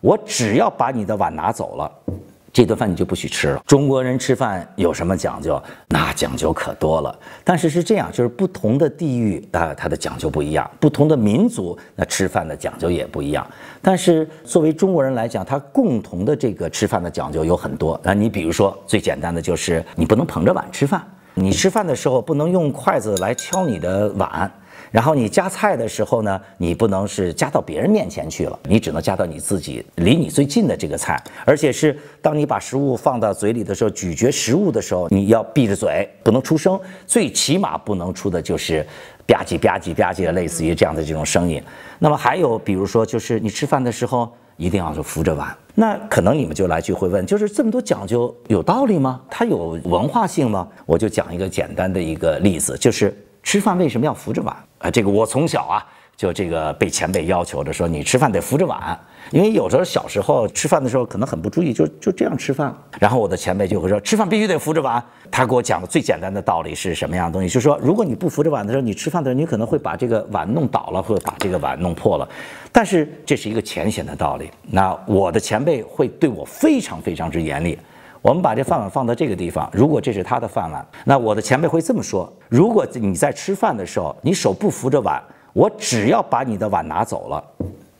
我只要把你的碗拿走了，这顿饭你就不许吃了。中国人吃饭有什么讲究？那讲究可多了。但是是这样，就是不同的地域它的讲究不一样，不同的民族那吃饭的讲究也不一样。但是作为中国人来讲，他共同的这个吃饭的讲究有很多。那你比如说最简单的就是你不能捧着碗吃饭，你吃饭的时候不能用筷子来敲你的碗。然后你夹菜的时候呢，你不能是夹到别人面前去了，你只能夹到你自己离你最近的这个菜，而且是当你把食物放到嘴里的时候，咀嚼食物的时候，你要闭着嘴，不能出声，最起码不能出的就是吧唧吧唧吧唧的，类似于这样的这种声音。那么还有比如说，就是你吃饭的时候一定要是扶着碗。那可能你们就来句会问，就是这么多讲究有道理吗？它有文化性吗？我就讲一个简单的一个例子，就是吃饭为什么要扶着碗？这个我从小就这个被前辈要求的说，你吃饭得扶着碗，因为有时候小时候吃饭的时候可能很不注意，就这样吃饭。然后我的前辈就会说，吃饭必须得扶着碗。他给我讲的最简单的道理是什么样的东西？就是说，如果你不扶着碗的时候，你吃饭的时候，你可能会把这个碗弄倒了，或者把这个碗弄破了。但是这是一个浅显的道理。那我的前辈会对我非常非常之严厉。我们把这饭碗放到这个地方，如果这是他的饭碗，那我的前辈会这么说：如果你在吃饭的时候，你手不扶着碗，我只要把你的碗拿走了，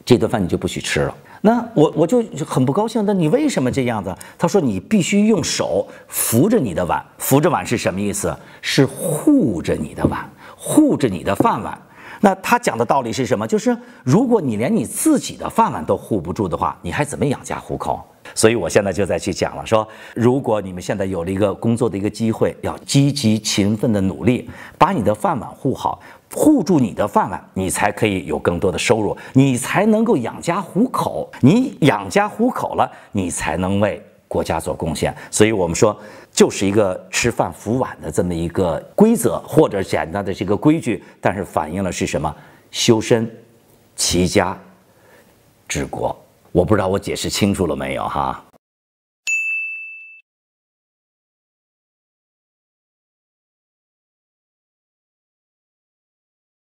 这顿饭你就不许吃了。那我就很不高兴，那你为什么这样子？他说你必须用手扶着你的碗，扶着碗是什么意思？是护着你的碗，护着你的饭碗。那他讲的道理是什么？就是如果你连你自己的饭碗都护不住的话，你还怎么养家糊口？所以我现在就在去讲了，说如果你们现在有了一个工作的一个机会，要积极勤奋的努力，把你的饭碗护好，护住你的饭碗，你才可以有更多的收入，你才能够养家糊口。你养家糊口了，你才能为国家做贡献。所以我们说，就是一个吃饭扶碗的这么一个规则，或者简单的这个规矩，但是反映了是什么？修身、齐家、治国。我不知道我解释清楚了没有哈？